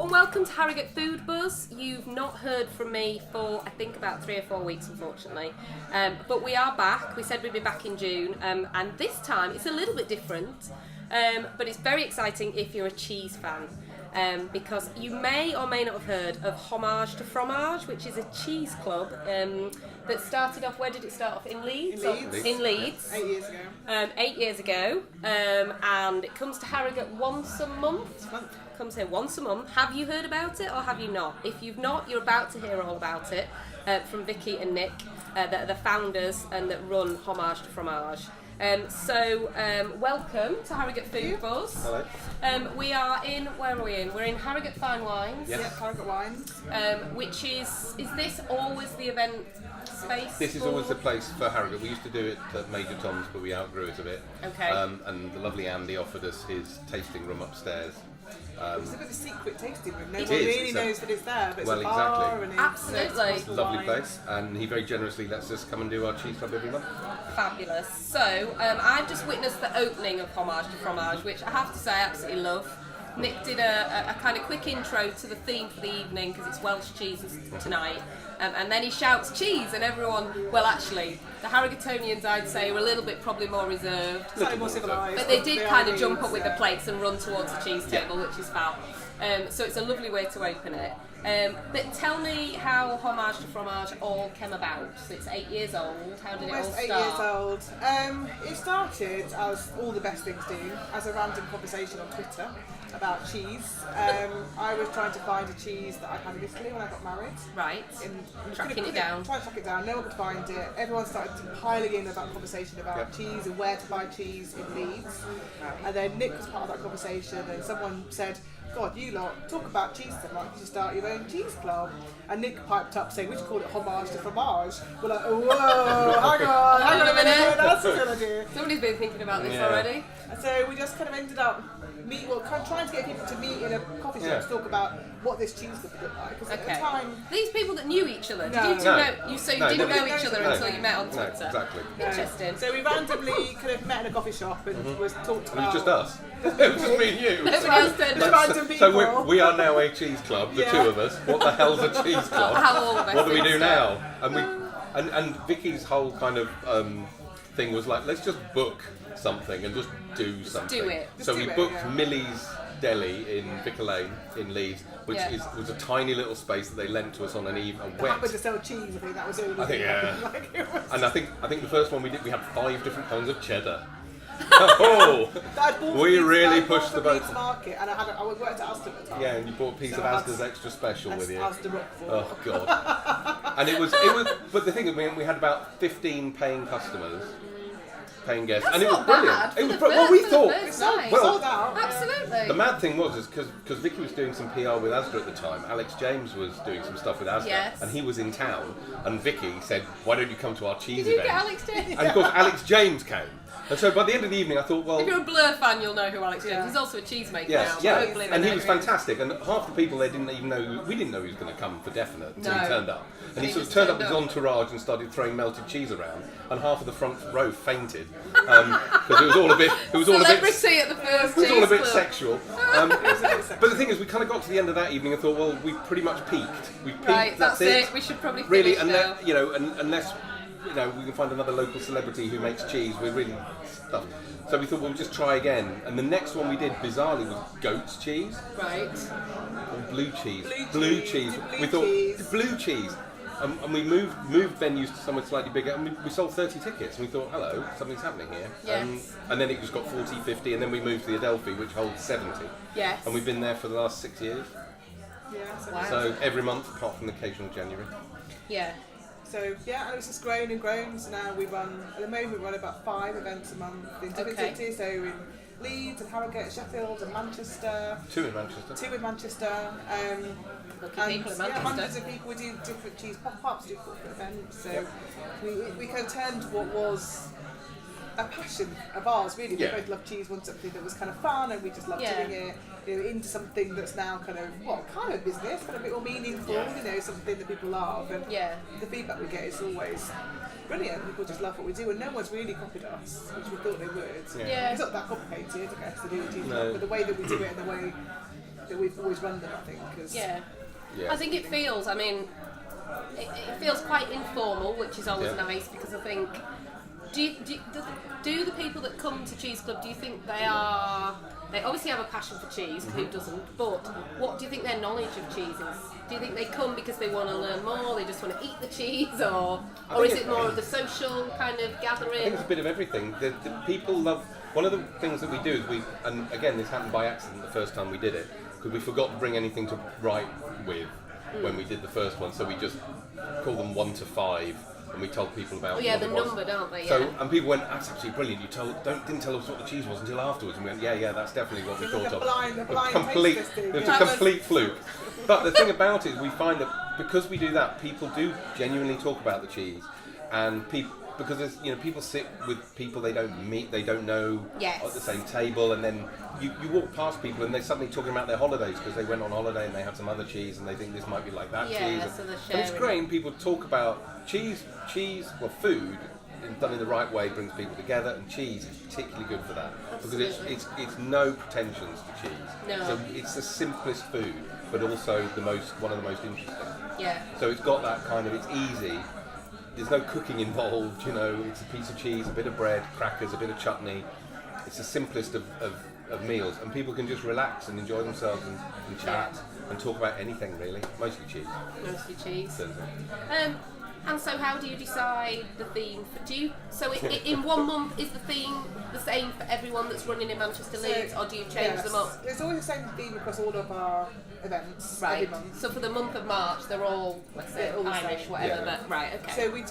and welcome to Harrogate Food Buzz. You've not heard from me for I think about 3 or 4 weeks, unfortunately, but we are back. We said we'd be back in June, and this time it's a little bit different, but it's very exciting if you're a cheese fan. Because you may or may not have heard of Homage2Fromage, which is a cheese club that started off. Where did it start off? In Leeds. In Leeds. 8 years ago. 8 years ago, and it comes to Harrogate once a month. Comes here once a month. Have you heard about it or have you not? If you've not, you're about to hear all about it from Vicky and Nick, that are the founders and that run Homage2Fromage. Welcome to Harrogate Food Buzz. Hello. We are in, where are we in? We're in Harrogate Fine Wines. Yes. Yeah, Harrogate Wines. Which is this always the event space? This is always the place for Harrogate. We used to do it at Major Tom's, but we outgrew it a bit. Okay. And the lovely Andy offered us his tasting room upstairs. It's a bit of a secret tasting room. No It one is, really knows that it's there, but it's well, a bar exactly. and it's Absolutely. it's Lovely wine. place, and he very generously lets us come and do our cheese club every month. Fabulous. So, I've just witnessed the opening of Homage2Fromage, which I have to say I absolutely love. Nick did a kind of quick intro to the theme for the evening because it's Welsh cheeses tonight. And then he shouts cheese, and everyone, well, actually, the Harrogatonians, I'd say, were a little bit probably more reserved. Slightly more civilised. But they did kind of jump up with the yeah. plates and run towards the cheese table, which is fab. So it's a lovely way to open it. But tell me how Homage2Fromage all came about. So it's 8 years old. How did it all Almost start? 8 years old. It started, as all the best things do, as a random conversation on Twitter about cheese. I was trying to find a cheese that I had in Italy when I got married. Right. Tracking it down. Trying to track it down, no one could find it. Everyone started piling in about conversation about cheese and where to buy cheese in Leeds. And then Nick was part of that conversation, and someone said, God, you lot talk about cheese so much, you start your own cheese club. And Nick piped up saying, we should call it Homage2Fromage. We're like, oh, whoa, hang on a minute, that's a good idea. Somebody's been thinking about this Yeah. already. And so we just kind of ended up trying to get people to meet in a coffee shop to talk about what this cheese could look like. Because at the time, These people that knew each other, No. did you two No. know? So you No, didn't never know did. each other No. until you met on No, Twitter. exactly. Interesting. so we randomly kind of met in a coffee shop and was talked It about. was just us. It was just me and you. Nobody else turned up. Random people. So we are now a cheese club, the Yeah. two of us. What the hell's a cheese club? How all of us What do we think do so. now? And Vicky's whole kind of thing was like, let's just book something and just do something. do it. So Just we do it, booked yeah. Millie's Deli in Vicar Lane in Leeds, which Yeah. was a tiny little space that they lent to us on a Happened wet. to sell cheese, I think that was the only I think, thing. yeah. Like, it was, And I think the first one we did, we had 5 different kinds of cheddar. Oh, I'd bought we Leeds- really I'd bought pushed the from boat. Leeds Market, and I worked at Asda at the time. yeah, and you bought a piece So of I had Asda's extra special with you. Asda Roquefort. Oh god! And it was. But the thing is, we had about 15 paying customers, paying guests, That's and it was not brilliant. bad for It was the well, first- we for the thought. first night. Well, Sold out. Absolutely. The mad thing was because Vicky was doing some PR with Asda at the time. Alex James was doing some stuff with Asda, Yes. and he was in town. And Vicky said, "Why don't you come to our cheese Did you event?" get Alex James? And of course, Alex James came. And so by the end of the evening, I thought, well, If you're a Blur fan, you'll know who Alex James is. Yeah. He's also a cheesemaker yes, now. so yeah, hopefully they and he know was who is. fantastic. And half the people they didn't even know. We didn't know he was going to come for definite until No. he turned up. And he He sort of just turned up turned with his entourage and started throwing melted cheese around. And half of the front row fainted because it was all a bit. It was all a bit. Celebrity at the first It was all a bit cheese club. sexual. But the thing is, we kind of got to the end of that evening and thought, well, we pretty much peaked. We peaked. Right, that's it. it. We should probably Really, finish now. unless we can find another local celebrity who makes cheese, we're really stuffed. So we thought we'll just try again. And the next one we did, bizarrely, was goat's cheese Right. or blue cheese. Blue cheese. We thought cheese. blue cheese. And we moved venues to somewhere slightly bigger, and we sold 30 tickets. And we thought, hello, something's happening here. Yes. And then it just got 40, 50, and then we moved to the Adelphi, which holds 70. Yes. And we've been there for the last 6 years. Yeah, so, Wow. So every month, apart from the occasional January. Yeah. so yeah, and it's just grown and grown. So now at the moment we run about 5 events a month in different Okay. cities. So in Leeds and Harrogate, Sheffield and Manchester. 2 in Manchester. 2 in Manchester. Lucky And people in yeah, Manchester. hundreds of people. We do different cheese pop-ups, do corporate events. So we kind of turned what was a passion of ours, really. Yeah. We both love cheese, wanted something that was kind of fun, and we just loved Yeah. doing it, into something that's now kind of business, kind of a bit more meaningful, something that people love. And Yeah. the feedback we get is always brilliant. People just love what we do, and no one's really copied us, which we thought they would. Yeah. Yeah. It's not that complicated, I guess, to do a cheese No. club, but the way that we do it and the way that we've always run them, I think. Cause Yeah. Yeah. I think it feels, I mean, it feels quite informal, which is always nice, because I think, do the people that come to Cheese Club, do you think they obviously have a passion for cheese, who doesn't, but what do you think their knowledge of cheese is? Do you think they come because they want to learn more, they just want to eat the cheese, or is it more of the social kind of gathering? I think it's a bit of everything. The people love, one of the things that we do is and again this happened by accident the first time we did it, because we forgot to bring anything to write with when we did the first one, so we just called them 1 to 5. And we told people about. Oh yeah, what the it was. number, don't they? Yeah. So and people went, "That's absolutely brilliant. You didn't tell us what the cheese was until afterwards." And we went, "Yeah, that's definitely what we thought of." A blind complete, taste testing. it was a complete fluke. But the thing about it is, we find that because we do that, people do genuinely talk about the cheese, and because there's, people sit with people they don't meet, they don't know Yes. at the same table, and then you walk past people and they're suddenly talking about their holidays because they went on holiday and they had some other cheese and they think this might be like that cheese. So they're And it's sharing. great, and people talk about cheese, well, food done in the right way brings people together, and cheese is particularly good for that. Absolutely. Because it's no pretensions to cheese. No. So it's the simplest food, but also one of the most interesting. Yeah. So it's got that kind of, it's easy. There's no cooking involved, it's a piece of cheese, a bit of bread, crackers, a bit of chutney. It's the simplest of meals, and people can just relax and enjoy themselves and chat and talk about anything really, mostly cheese. Mostly cheese. Turns out. And so how do you decide the theme? In 1 month, is the theme the same for everyone that's running in Manchester Leeds, or do you change them up? There's always the same theme across all of our events Right. every month. So for the month of March, they're all, let's say, They're all the Irish, same. whatever. Yeah. But right, okay. So we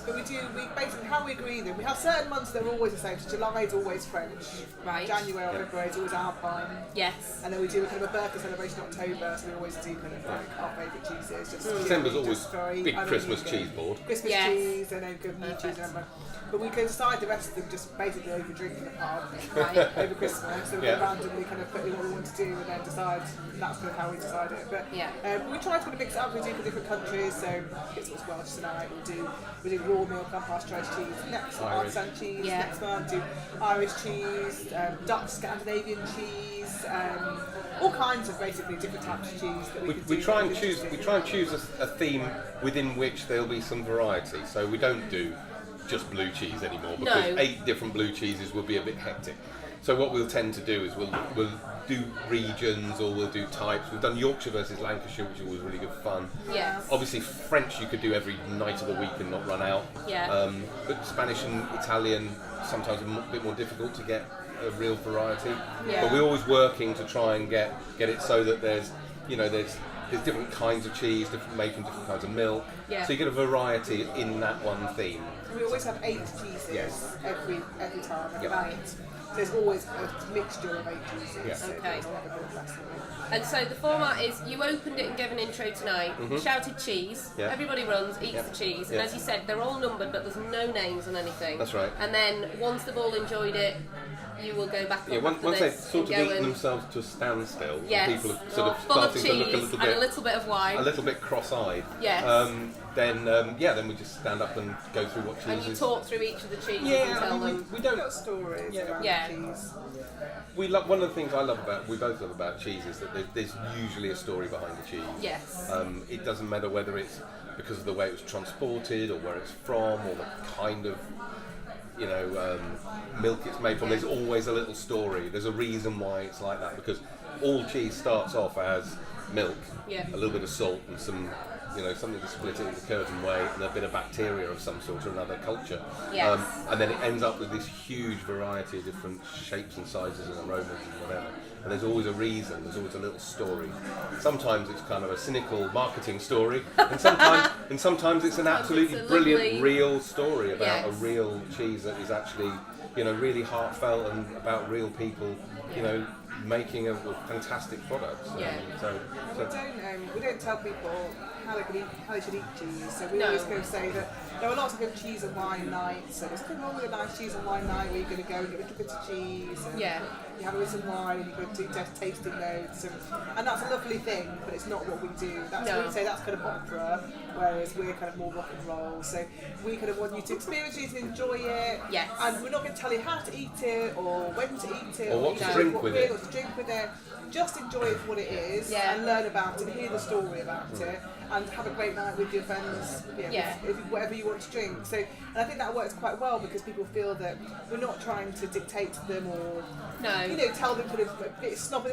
basically, how we agree them, we have certain months that are always the same. So July is always French. Right. January or February is always Alpine. Yes. And then we do a kind of a birthday celebration in October, so we always do kind of like our favourite cheeses. December's always very big Christmas unusual. cheese board. Christmas Yes. cheese, and then good new cheese, and but we can decide the rest of them just basically over drinking the pub Right. over Christmas. So we Yeah. randomly kind of put in what we want to do and then decide. And that's kind of how we decide it. But Yeah. we try to kind of mix it up. We do for different countries. So it's what's Welsh tonight. We do raw milk unpasteurised cheese. Next month, Irish. artisan cheese. Yeah. Next month, do Irish cheese, Dutch Scandinavian cheese, all kinds of basically different types of cheese that we can We do. try and choose a theme within which there'll be some variety. So we don't do just blue cheese anymore, because No. 8 different blue cheeses would be a bit hectic. So what we'll tend to do is we'll do regions, or we'll do types. We've done Yorkshire versus Lancashire, which was really good fun. Yes. Obviously French you could do every night of the week and not run out. Yeah. But Spanish and Italian sometimes a bit more difficult to get a real variety. Yeah. But we're always working to try and get it so that there's different kinds of cheese, made from different kinds of milk. Yeah. So you get a variety in that one theme. We always have 8 cheeses Yes. every time, every Yep. night. There's always a mixture of 8 cheeses. Yeah. So Okay. it's never been less than that. And so the format is, you opened it and gave an intro tonight, shouted cheese, Yeah. everybody runs, eats Yeah. the cheese, Yeah. and as you said, they're all numbered, but there's no names on anything. That's right. And then once they've all enjoyed it, you will go back Yeah, up once after they've this sort and of go eaten and... themselves to a standstill, Yes, people are sort of full of starting cheese to look a little and bit a little bit of wine. cross-eyed. Yes. Then we just stand up and go through what cheeses. And you talk through each of the cheeses and Yeah, tell I mean, them. we We've don't. got stories around Yeah. cheese. One of the things we both love about cheese is that there's usually a story behind the cheese. Yes. It doesn't matter whether it's because of the way it was transported, or where it's from, or the kind of milk it's made from. There's always a little story. There's a reason why it's like that, because all cheese starts off as milk, Yeah. a little bit of salt, and some something to split it in the curtain way, and a bit of bacteria of some sort or another culture. Yes. And then it ends up with this huge variety of different shapes and sizes and aromas and whatever. And there's always a reason, there's always a little story. Sometimes it's kind of a cynical marketing story, and sometimes it's an absolutely it's a brilliant lovely- real story about a Yes. real cheese that is actually, really heartfelt and about real people, making a fantastic product. Yeah. So We don't tell people how they should eat cheese. So we always go say that there are lots of good cheese and wine nights. So there's nothing wrong with a nice cheese and wine night where you're going to go and get a little bit of cheese. And you have it with some wine and you go do tasting notes. And that's a lovely thing, but it's not what we do. We say that's kind of opera, whereas we're kind of more rock and roll. So we kind of want you to experience it and enjoy it. Yes. And we're not going to tell you how to eat it or when to eat it or what to drink with it. Or to drink with it. Just enjoy it for what it is and learn about it, hear the story about it, and have a great night with your friends, whatever you want to drink. So, and I think that works quite well because people feel that we're not trying to dictate to them or tell them kind of a bit snobbery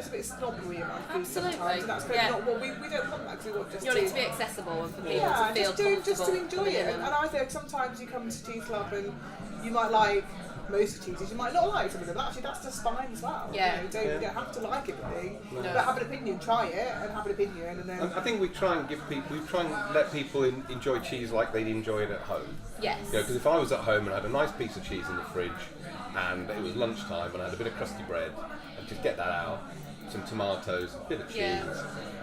about food sometimes. And that's kind of not what we don't want that, because we want just you want it to be accessible and for people to feel comfortable. Just to enjoy it. And I think sometimes you come to Cheese Club and you might like most of the cheeses, you might not like some of them. Actually, that's just fine as well. You don't have to like everything, but have an opinion. Try it and have an opinion, and then. I think we try and let people enjoy cheese like they'd enjoy it at home. Yes. Because if I was at home and I had a nice piece of cheese in the fridge, and it was lunchtime and I had a bit of crusty bread, I'd just get that out, some tomatoes, a bit of cheese,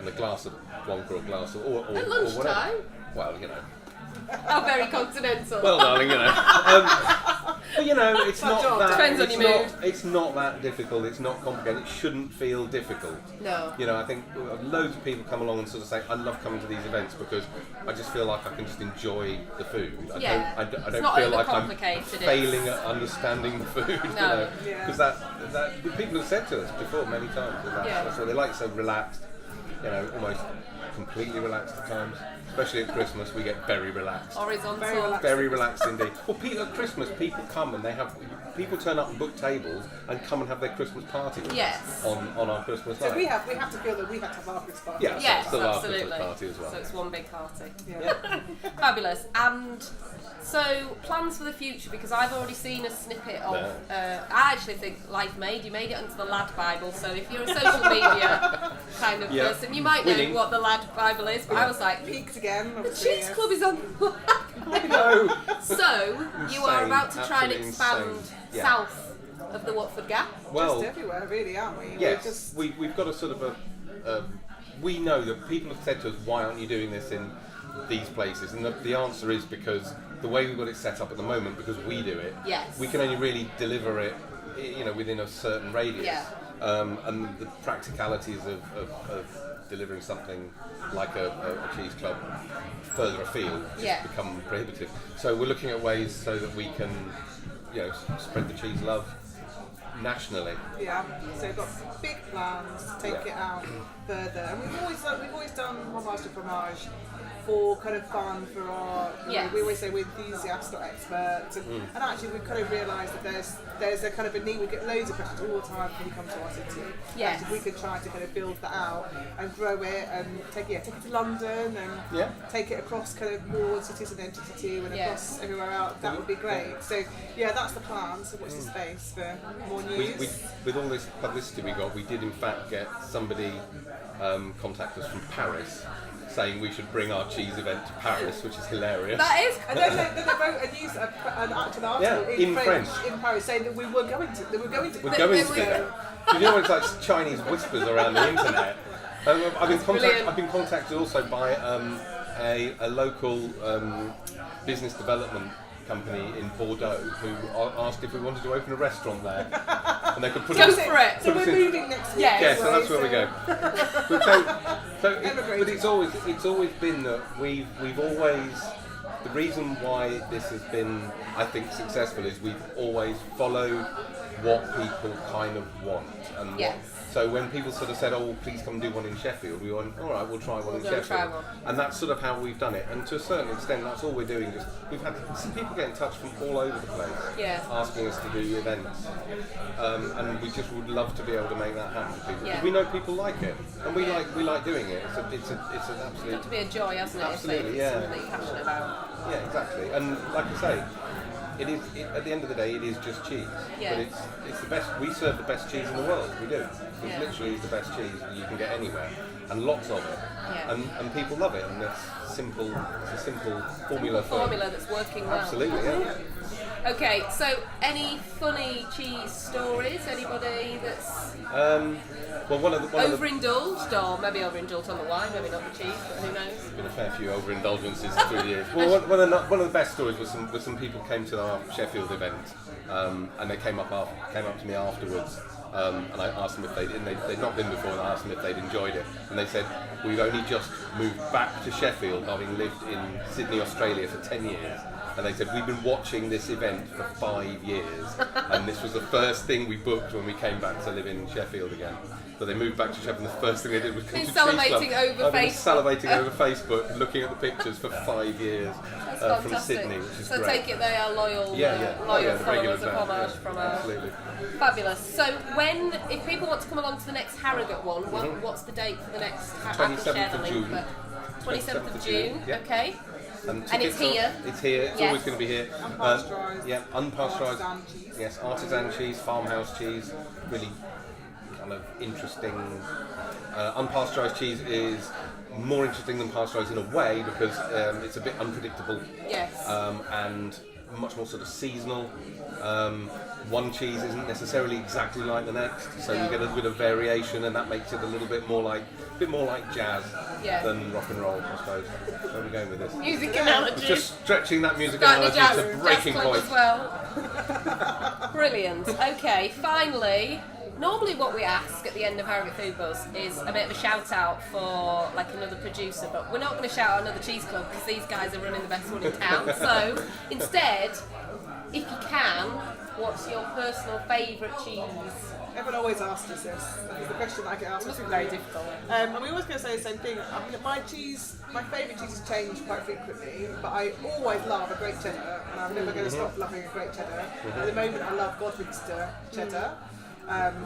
and a glass of Wonka or a glass of or at lunchtime. Or whatever. Well, How very continental. Well, darling, but it's not that. Depends on your mood. It's not that difficult. It's not complicated. It shouldn't feel difficult. No. I think loads of people come along and sort of say, "I love coming to these events because I just feel like I can just enjoy the food. I don't feel like I'm failing at understanding the food." No. Because that people have said to us before many times. That's what they like. So relaxed. Almost completely relaxed at times. Especially at Christmas, we get very relaxed. Horizontal. Very relaxed indeed. Well, at Christmas, people come and people turn up and book tables and come and have their Christmas party with us on our Christmas night. So we have to feel that we have to have our Christmas party. Yes, still our absolutely. Christmas party as well. So it's one big party. Yeah. Fabulous. And so plans for the future, because I've already seen a snippet of. I actually think you made it onto the Lad Bible. So if you're a social media kind of person, you might know what the Lad Bible is. But I was like, peaked again. The Cheese Club is on the Lad Bible. I know. So you are about to try and Absolutely expand south of the Watford Gap. Well, just everywhere, really, aren't we? Yes, we've got a sort of we know that people have said to us, why aren't you doing this in these places? And the answer is because the way we've got it set up at the moment, because we do it, we can only really deliver it, within a certain radius. And the practicalities of delivering something like a cheese club further afield just become prohibitive. So we're looking at ways so that we can, spread the cheese love nationally. Yeah, so we've got big plans to take it out further, and we've always done Homage2Fromage for kind of fun for our. We always say we're enthusiasts, not experts, and actually we've kind of realised that there's a kind of a need. We get loads of questions all the time when you come to our city. Yes. And if we could try to kind of build that out and grow it and take it to London and take it across kind of more cities and entity and across everywhere else, that would be great. So that's the plan. So watch the space for more news. We, with all this publicity we got, we did in fact get somebody contact us from Paris saying we should bring our cheese event to Paris, which is hilarious. That is. And then they wrote an actual article in French in Paris saying that we were going to. We're going to do it. Do you know what it's like? Chinese whispers around the internet. I've been contacted also by a local business development company in Bordeaux who asked if we wanted to open a restaurant there, and they could put go for it. So we're moving next week. Yes, so that's where we go. But it's always been that we've always. The reason why this has been, I think, successful is we've always followed what people kind of want. And so when people sort of said, "Oh, please come do one in Sheffield," we went, "All right, we'll try one in Sheffield." And that's sort of how we've done it. And to a certain extent, that's all we're doing. Just we've had some people get in touch from all over the place, asking us to do events, and we just would love to be able to make that happen for people. Because we know people like it, and we like doing it. It's an absolute. It's got to be a joy, hasn't it? Absolutely, it's something that you're passionate about. Yeah, exactly. And like I say, at the end of the day, it is just cheese. But it's the best. We serve the best cheese in the world. We do. It literally is the best cheese that you can get anywhere, and lots of it. And people love it. And it's simple. It's a simple formula. Formula that's working well. Absolutely. Yeah. Okay, so any funny cheese stories? Anybody that's Well, one of the overindulged, or maybe overindulged on the wine, maybe not the cheese, but who knows? been a fair few overindulgences through the years. Well, one of the best stories was some people came to our Sheffield event, and they came up to me afterwards, and I asked them if they'd not been before, and I asked them if they'd enjoyed it, and they said, we've only just moved back to Sheffield, having lived in Sydney, Australia for 10 years. And they said, we've been watching this event for 5 years, and this was the first thing we booked when we came back to live in Sheffield again. So they moved back to Sheffield, and the first thing they did was come to Cheese Club. I've been salivating over Facebook, looking at the pictures for 5 years from Sydney, which is so great. So take it they are loyal, the followers of Homage yeah, Fromage. absolutely. Fabulous. So if people want to come along to the next Harrogate one, what's the date for the next? 27th of June. 27th of June. Yeah. Okay. And it's here. It's here. It's always going to be here. Unpasteurised. Unpasteurised. Artisan cheese. Yes, artisan cheese, farmhouse cheese. Really kind of interesting. Unpasteurised cheese is more interesting than pasteurised in a way because it's a bit unpredictable. Yes. And much more sort of seasonal. One cheese isn't necessarily exactly like the next, so you get a bit of variation, and that makes it a bit more like jazz than rock and roll, I suppose. Where are we going with this? Music analogy. Just stretching that music analogy to breaking point. As well. Brilliant. Okay, finally. Normally what we ask at the end of Harrogate Food Buzz is a bit of a shout out for like another producer, but we're not going to shout out another cheese club because these guys are running the best one in town. So instead, if you can, what's your personal favourite cheese? Everyone always asks us this. It's the question that I get asked. It must be very difficult. And we always going to say the same thing. I mean, my favourite cheeses change quite frequently, but I always love a great cheddar, and I'm never going to stop loving a great cheddar. At the moment, I love Godminster cheddar.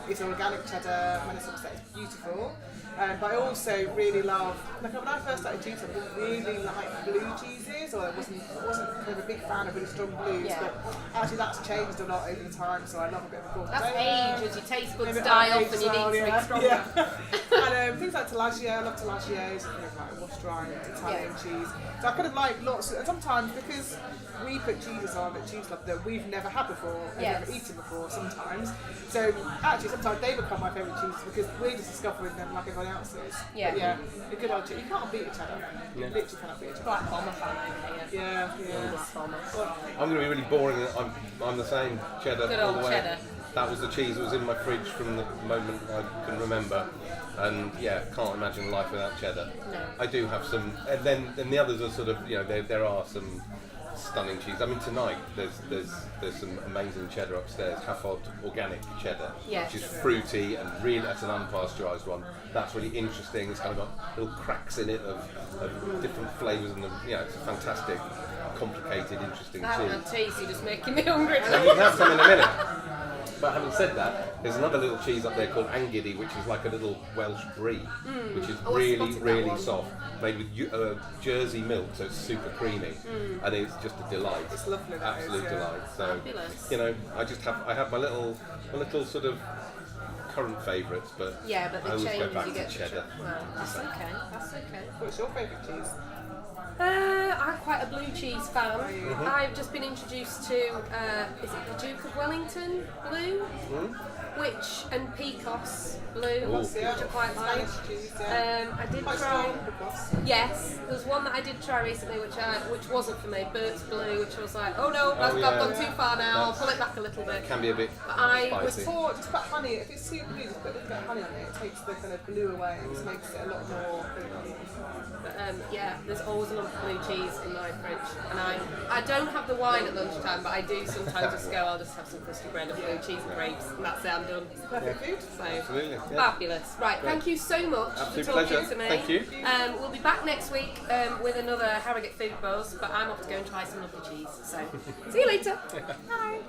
It's an organic cheddar, and it's beautiful. But I also really love, like when I first started cheese, I didn't really like blue cheeses, or I wasn't kind of a big fan of really strong blues. Yeah. But actually, that's changed a lot over the time. So I love a bit of a That's age, as your taste buds Maybe die age off and you as well, need something stronger. Yeah. And things like Tallagio, I love Tallagios, kind of like wash dry Italian cheese. So I kind of like lots, and sometimes because we put cheeses on at Cheese Club that we've never had before and never eaten before sometimes. So actually sometimes they become my favourite cheeses because we're just discovering them like everyone else is. Yeah. But yeah, a good old cheese. You can't beat a cheddar. You literally cannot beat a cheddar. Black Bomber fan over here. Yeah. Black Bomber. I'm going to be really boring. I'm the same cheddar Good all old the way. cheddar. That was the cheese that was in my fridge from the moment I can remember, and can't imagine life without cheddar. No. I do have some, and then the others are sort of there are some stunning cheese. I mean tonight there's some amazing cheddar upstairs, Harrogate organic cheddar, Yes. which is fruity and really that's an unpasteurised one. That's really interesting. It's kind of got little cracks in it of different flavours and it's a fantastic, complicated, interesting I haven't cheese. had cheese, you're just making me hungry. And you can have some in a minute. But having said that, there's another little cheese up there called Angiddy, which is like a little Welsh brie, which is really soft, made with Jersey milk, so it's super creamy, and it's just a delight. It's lovely. Absolute delight. So Fabulous. I have my little sort of current favourites, but but I they always change go as back you to get cheddar. Well, that's okay. That's okay. What's your favourite cheese? I'm quite a blue cheese fan. I've just been introduced to, is it the Duke of Wellington blue? And Pecos blue, which I quite like. Spanish cheese, yeah. I did Quite try. strong, Pecos. Yes, there's one that I did try recently, which wasn't for me. Burt's Blue, which I was like, oh no, I've gone too far now. I'll pull it back a little bit. Can be a bit I spicy. Just put honey, if it's too blue, just put a little bit of honey on it. It takes the kind of blue away and just makes it a lot more. There's always a lump of blue cheese in my fridge, and I don't have the wine at lunchtime, but I do sometimes just go, I'll just have some crusty bread and blue cheese and grapes, and that's it, I'm done. Perfect food. So, Absolutely. Yeah. Fabulous. Right, thank you so much Absolute for talking pleasure. to me. Thank you. We'll be back next week with another Harrogate Food Buzz, but I'm off to go and try some lovely cheese. So, see you later. Bye.